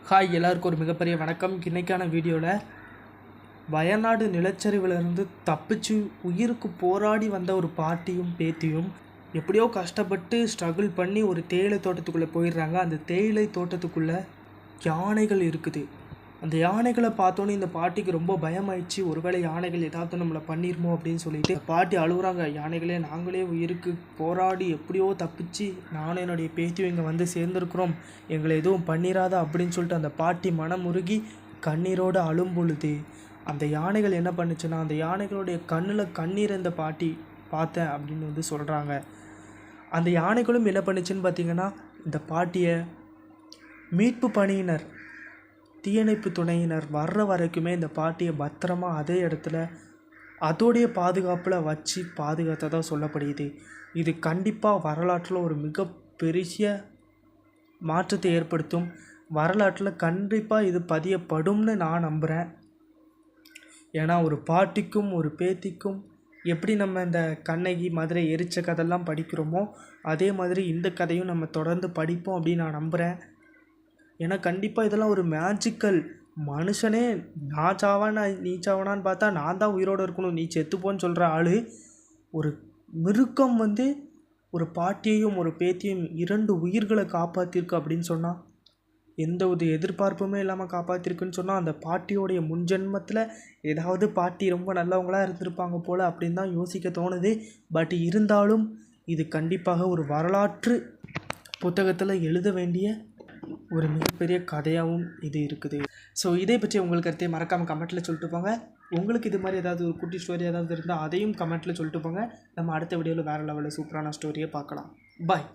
Hi, எல்லாருக்கும் ஒரு மிகப்பெரிய வணக்கம். இன்றைக்கான வீடியோவில் வயநாடு நிலச்சரிவிலிருந்து தப்பிச்சு உயிருக்கு போராடி வந்த ஒரு பாட்டியும் பேத்தியும் எப்படியோ கஷ்டப்பட்டு ஸ்ட்ரகிள் பண்ணி ஒரு தேயிலை தோட்டத்துக்குள்ளே போயிடுறாங்க. அந்த தேயிலை தோட்டத்துக்குள்ளே யானைகள் இருக்குது. அந்த யானைகளை பார்த்தோன்னே இந்த பாட்டிக்கு ரொம்ப பயமாயிடுச்சு. ஒருவேளை யானைகள் ஏதாவது நம்மளை பண்ணிருமோ அப்படின்னு சொல்லிட்டு பாட்டி அழுகுறாங்க. யானைகளே, நாங்களே உயிருக்கு போராடி எப்படியோ தப்பிச்சு நானும் என்னுடைய பேத்தியும் இங்கே வந்து சேர்ந்துருக்குறோம், எங்களை எதுவும் பண்ணிடாதா அப்படின்னு சொல்லிட்டு அந்த பாட்டி மனமுருகி கண்ணீரோடு அழும் பொழுது அந்த யானைகள் என்ன பண்ணுச்சுன்னா, அந்த யானைகளுடைய கண்ணில் கண்ணீர் இந்த பாட்டி பார்த்தேன் அப்படின்னு வந்து சொல்கிறாங்க. அந்த யானைகளும் என்ன பண்ணுச்சுன்னு பார்த்தீங்கன்னா, இந்த பாட்டியை மீட்பு பணியினர், தீயணைப்பு துணையினர் வர்ற வரைக்குமே இந்த பாட்டியை பத்திரமா அதே இடத்துல அதோடைய பாதுகாப்பில் வச்சு பாதுகாத்ததாக சொல்லப்படுது. இது கண்டிப்பாக வரலாற்றில் ஒரு மிகப்பெரிய மாற்றத்தை ஏற்படுத்தும். வரலாற்றில் கண்டிப்பாக இது பதியப்படும்னு நான் நம்புகிறேன். ஏன்னா ஒரு பாட்டிக்கும் ஒரு பேத்திக்கும் எப்படி நம்ம இந்த கண்ணகி மதுரை எரிச்ச கதையெல்லாம் படிக்கிறோமோ அதே மாதிரி இந்த கதையும் நம்ம தொடர்ந்து படிப்போம் அப்படின்னு நான் நம்புகிறேன். ஏன்னா கண்டிப்பாக இதெல்லாம் ஒரு மேஜிக்கல். மனுஷனே நான் சாவானா நீ சாவனான்னு பார்த்தா நான் தான் உயிரோடு இருக்கணும், நீ செத்துப்போன்னு சொல்கிற ஆள், ஒரு மிருகம் வந்து ஒரு பாட்டியையும் ஒரு பேத்தியையும் 2 உயிர்களை காப்பாற்றிருக்கு அப்படின்னு சொன்னால், எந்த ஒரு எதிர்பார்ப்புமே இல்லாமல் காப்பாற்றிருக்குன்னு சொன்னால், அந்த பாட்டியோடைய முன்ஜென்மத்தில் ஏதாவது பாட்டி ரொம்ப நல்லவங்களாக இருந்திருப்பாங்க போல் அப்படின்னு தான் யோசிக்க தோணுது. பட் இருந்தாலும் இது கண்டிப்பாக ஒரு வரலாற்று புத்தகத்தில் எழுத வேண்டிய ஒரு மிகப்பெரிய கதையாகவும் இது இருக்குது. ஸோ இதை பற்றி உங்களுக்கு கருத்தை மறக்காமல் கமெண்ட்டில் சொல்லிட்டு போங்க. உங்களுக்கு இது மாதிரி ஏதாவது ஒரு குட்டி ஸ்டோரி ஏதாவது இருந்தால் அதையும் கமெண்ட்டில் சொல்லிட்டு போங்க. நம்ம அடுத்த வீடியோவில் வேறு லெவலில் சூப்பரான ஸ்டோரியை பார்க்கலாம். பாய்.